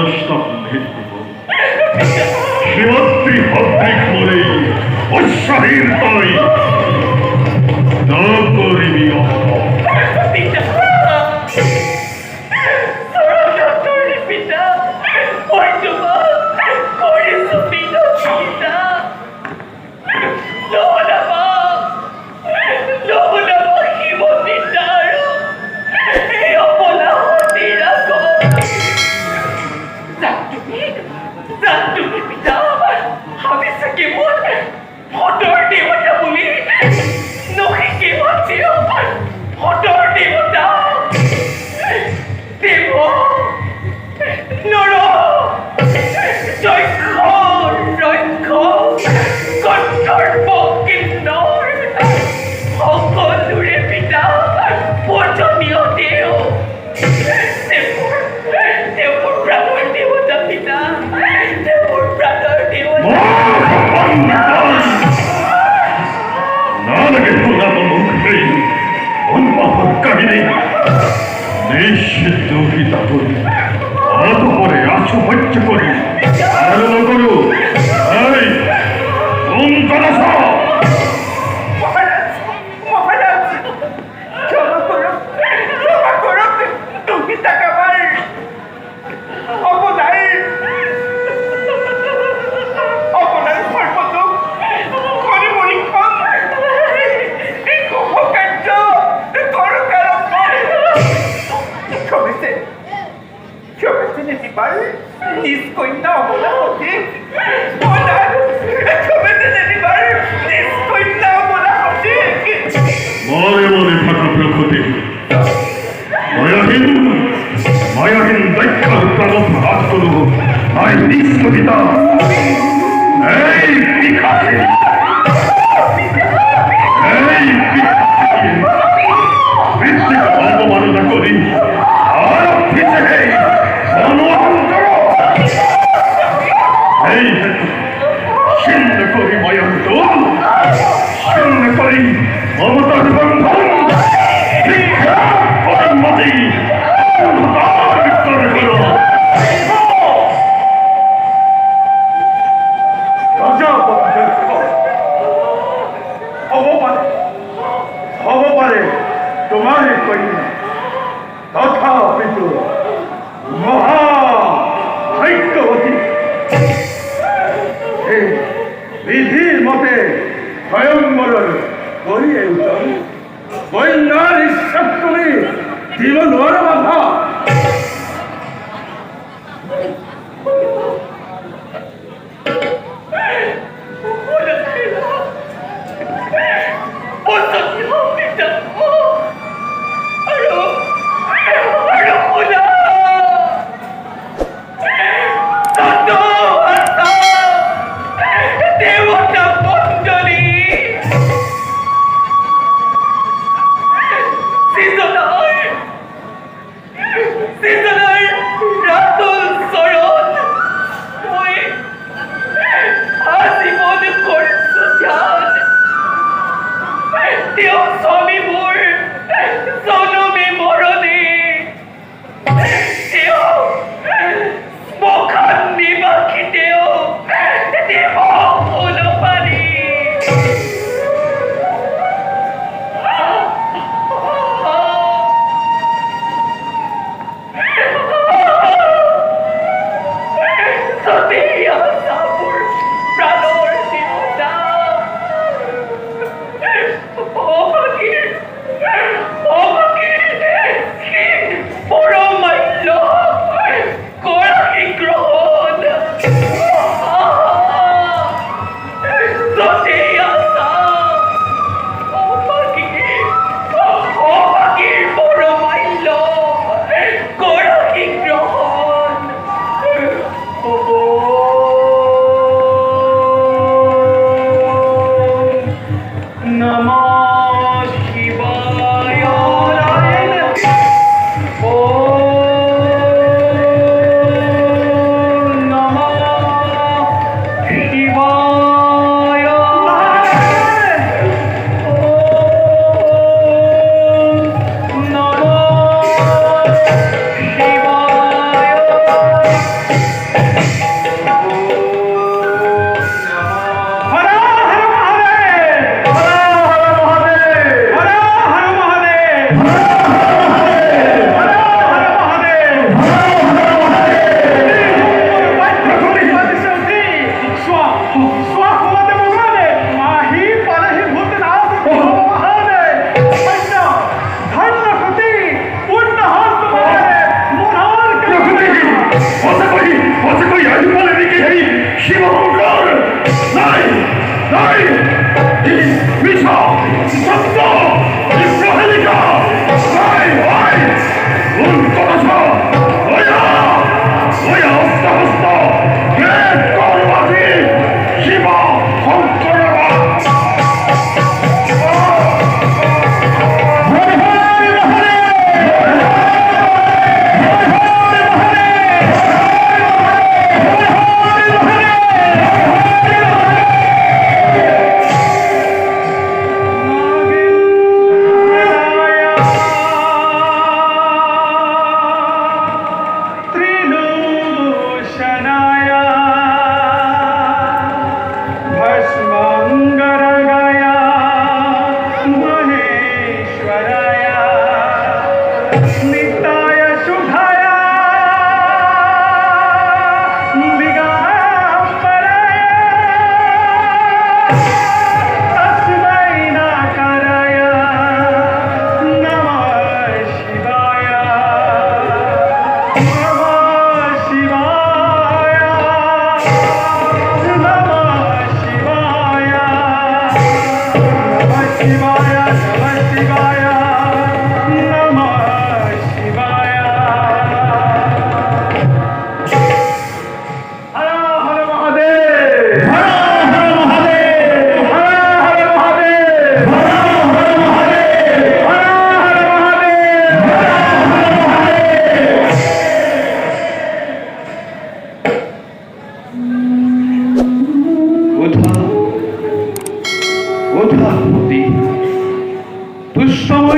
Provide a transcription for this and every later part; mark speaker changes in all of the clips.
Speaker 1: দশটা ভেদ দেব শিবত্রী ভদ্রিক বলে অশ্বাহীর তৈ না করিবি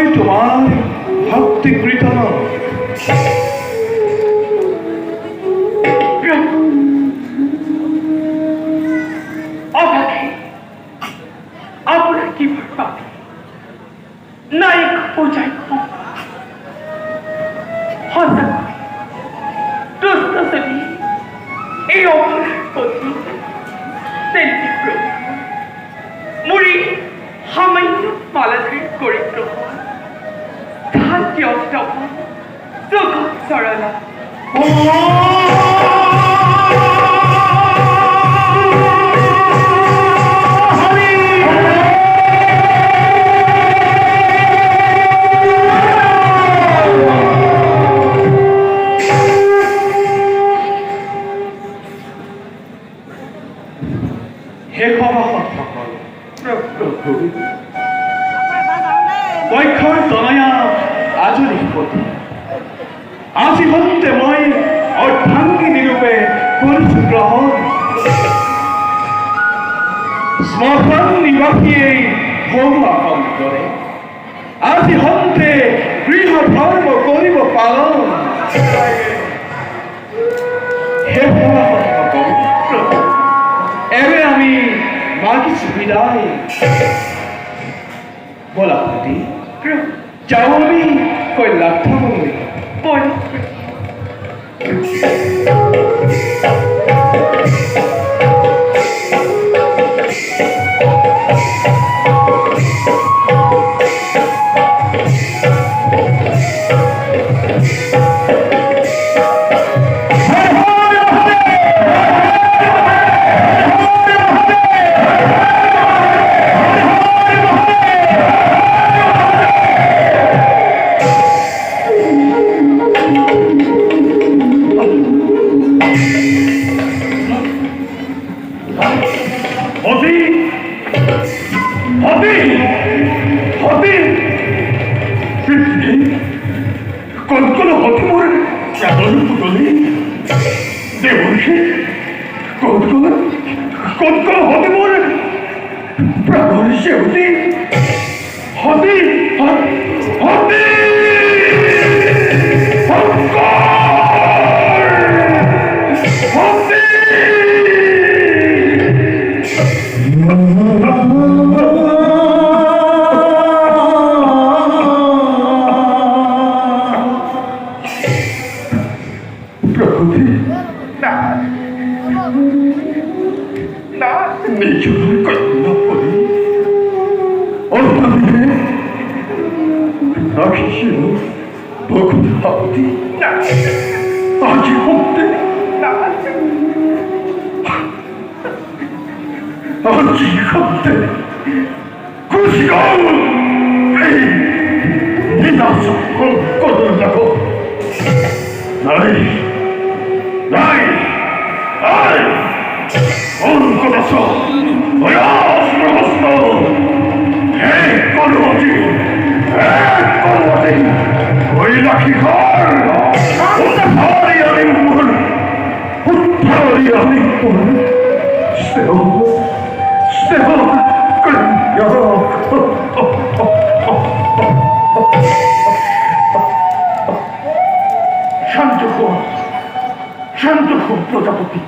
Speaker 2: মই তোমাৰ ভক্তি কীৰ্তন
Speaker 3: আপনার কি পাবে নায়ক পূজায় হত্যা দুস্তনী এই অপরাধ প্রতি মুড়ি সামান্য পালাধীর চরিত্র খাদ্য অষ্টপন জগৎ সরলা
Speaker 2: দক্ষৰ তনয়া আজৰি পতি আজি হন্তে মই অৰ্ধাংগিনী ৰূপে কৰিছো গ্ৰহণ শ্মশান নিবাসীয়ে ভৌমাপন কৰে আজি হন্তে গৃহ ধৰ্ম কৰিব পালন হে এবে আমি মাগিছো বিদায় বলা প্রতি যাও আমি কৈলাস ধামলৈ
Speaker 3: বল
Speaker 2: প্রজাপতি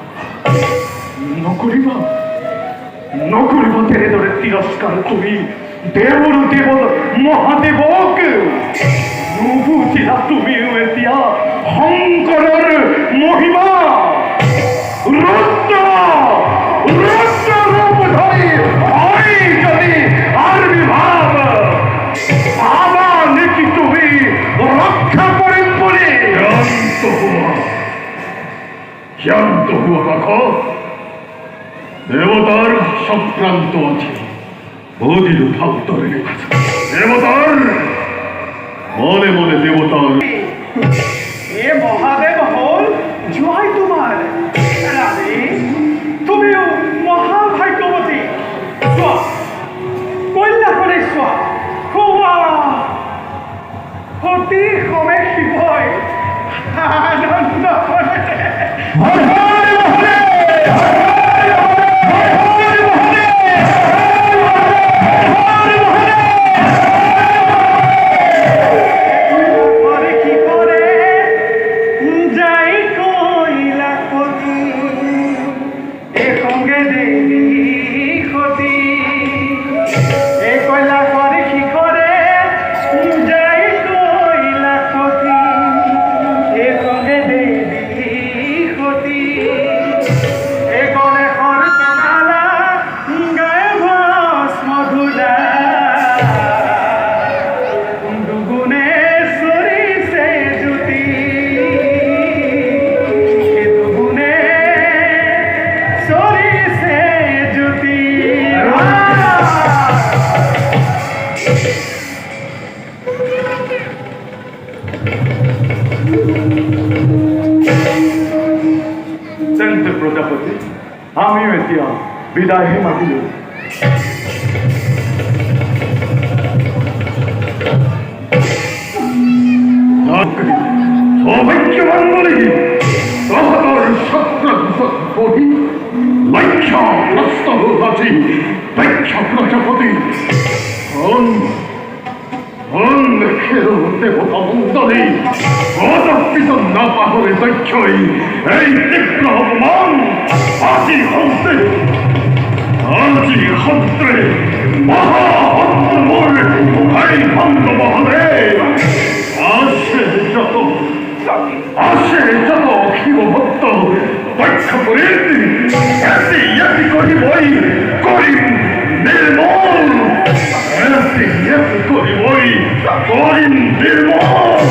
Speaker 2: নকরিব তেনেদৰে তিৰস্কাৰ কৰি দেৱৰ দেৱ মহাদেৱক নুবুজিলা তুমিও এতিয়া শংকৰৰ মহিমা ৰুদ্ৰ ৰূপ ধৰি হয় যদি আবিৰ্ভাৱ ভাবা নেকি তুমি ৰক্ষা কৰিম বুলি শান্ত হুয়া পাখো দেবতার সংক্রান্ত আছে বধির ভক্তরে দেবতার মনে মনে দেবতার
Speaker 3: এ মহাদেব হল জয় তোমার রানী তুমিও মহাভাগ্যবতী কন্যা করে খুয়া অতি কমে শিবই আনন্দ করে
Speaker 2: তেন্তে প্ৰজাপতি আমিও এতিয়া বিদায়হে মাতিলো সৌভাগ্যৱান বুলি তহঁতৰ সত্ৰদোষত বহি লক্ষ্য নষ্ট আজি দক্ষ প্ৰজাপতি দেৱতা মণ্ডলী অদৰ্পিত নাপাহৰে দক্ষই এই তীব্ৰ অপমান আজি সন্ত্ৰে মহাহন্ত মোৰ এই ভণ্ড মহলে আসে যত অখিব ভক্ত দক্ষ প্রীতি এটি করিবই করিম নির্মল এটি করিবই করিম নির্মল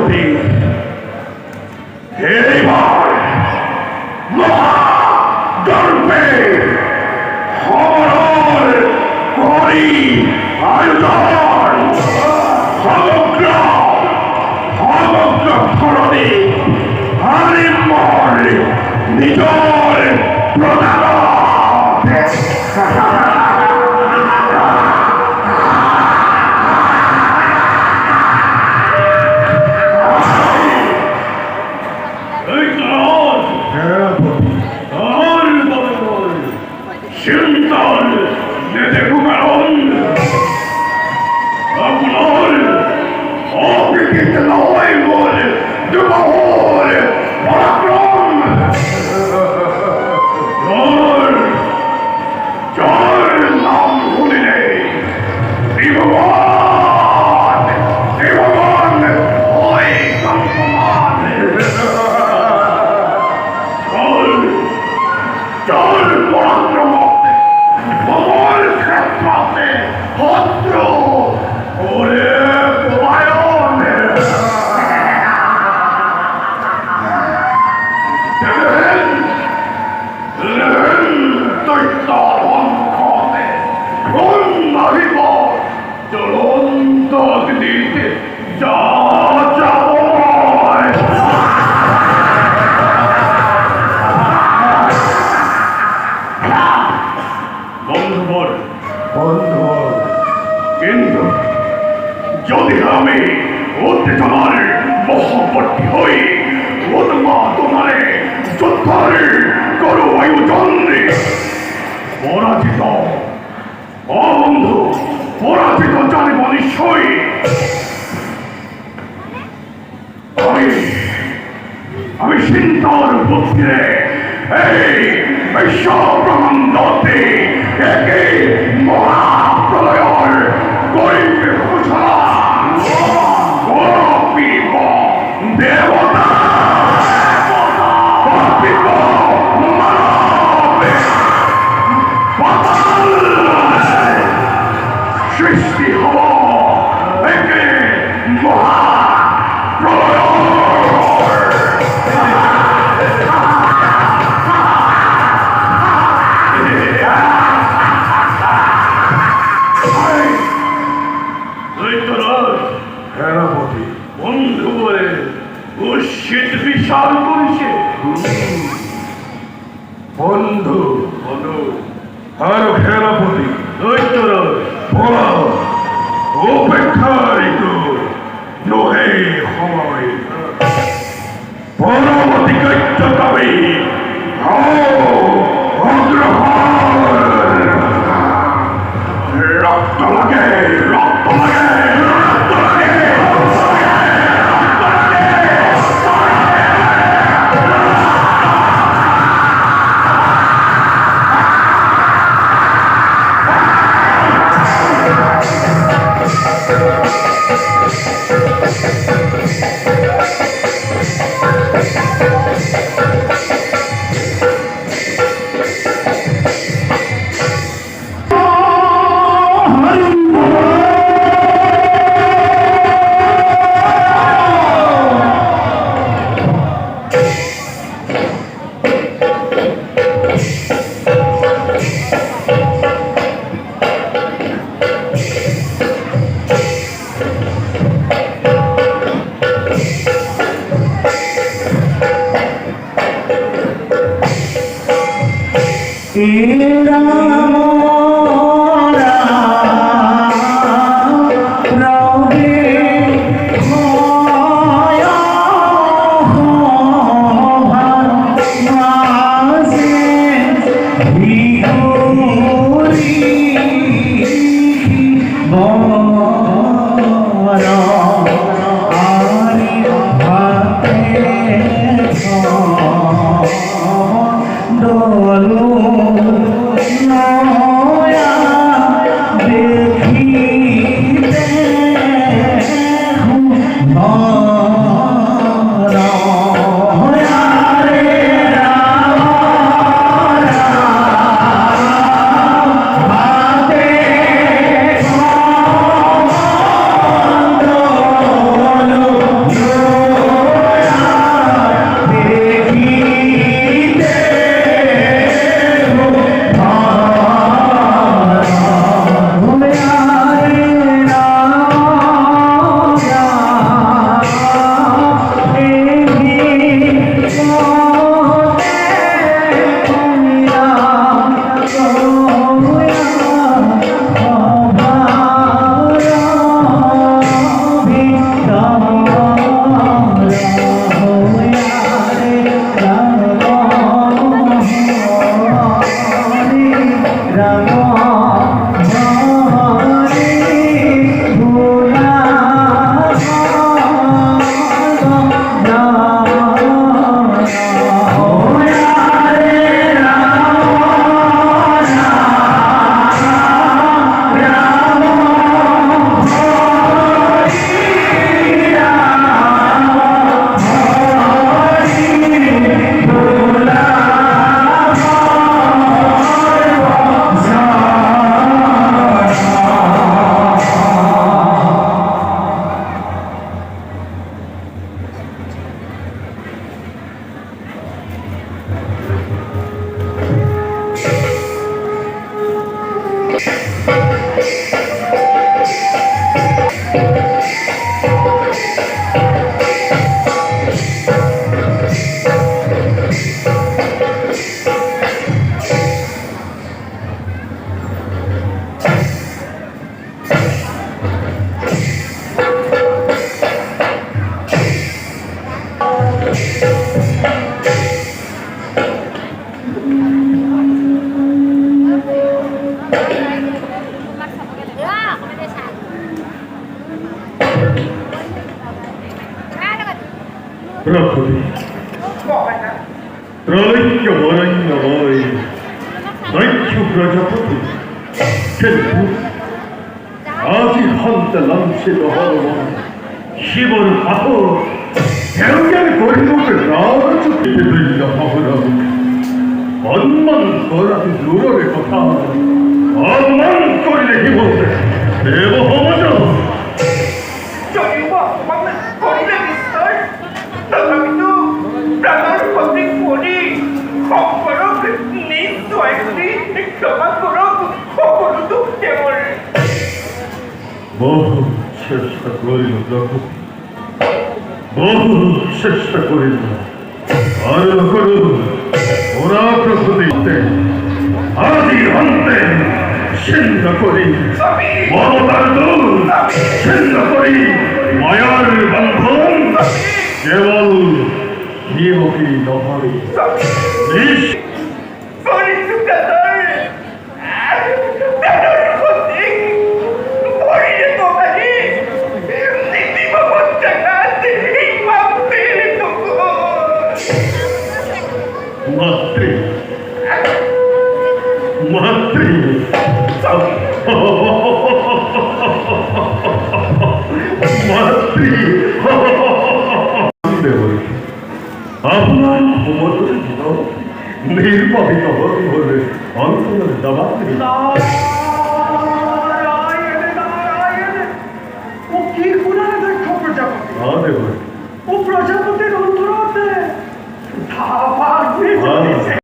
Speaker 2: সেনাপতি এইবার মহাগর্বে হরণ করি আয়োজন সমগ্র ধরণী হারিমর নিজর প্রধান চিন্তন দেখুন আপনার অবিকৃত নয় বলে দুবহর পরাক্রম যার নাম শুনিলে ত্রিভুবন হয় কম্পমান যার পরাক্রম বল ক্ষেত্রে ভদ্র ওরে পলায়ন চলন্ত অগ্নিতে যা যাব বন্ধুবর কিন্তু যদি আমি উত্তেজনার বশবর্তী হই তোমারে যুদ্ধের করো আয়োজন পরাজিত বন্ধু পরাজিত জানিব নিশ্চয় আমি চিন্তার বুদ্ধিরে এই বিশ্ব ব্রহ্মাণ্ডতে একে মহাপ্রলয়ের গরিবে ঘোষণা গরিব দেবতা গরিব মানবে সৃষ্টি হব একে মহাপ্রলয় সেনাপতি বন্ধু বলে উচ্ছিত বিশাল করেছে বন্ধু বন্ধু আর সেনাপতি দৈত্যরাজ বলা উপেক্ষারিত নহে হয় পরবর্তী দৈত্যকামী অগ্রহার রক্ত লাগে রক্ত লাগে
Speaker 1: প্রকৃতি
Speaker 3: บอกไปนะ
Speaker 1: ত্রৈক্য বরণ্য বই দৈত্য প্রজাপতি কিন্তু আজি হন্তে লাঞ্ছিত হব শিবর পাথর কেউ কেন করিমুখে রাজ দৈত্য হবরাম অন্মান করাতে দূরের কথা অন্মান করিলে কি বলতে দেব হবজ
Speaker 3: যদি অপমান করিলে নিশ্চয় তথাপিতো প্ৰাণৰ প্ৰতি পৰি শংকৰক নিশ্চয় ক্ষমা কৰক সকলোতো তেওঁৰ
Speaker 1: বহু চেষ্টা করিল প্রভু বহু চেষ্টা করিল আর করু ওরা প্রভৃতিতে আজি অন্তে সিদ্ধ করি মমতার দূর সিদ্ধ করি মায়ার বন্ধন কেবল নিয়মী নহয়
Speaker 3: কৰিছো দাদাৰ ক্ষতি ভৰিৰে তবাহি নিদিব বঞ্চনাত মাপি
Speaker 1: মাতৃ মাতৃ মাতৃ আপনার ক্ষমতার জীবন নির্বাহিত হতে হলে অন্তরের দাবাত নেই
Speaker 3: নারায়ণ নারায়ণ ও কি গুণার দক্ষ প্রজাপতি
Speaker 1: আরে
Speaker 3: ও প্রজাপতির অন্তরাতে ধাপা দিয়ে চলেছে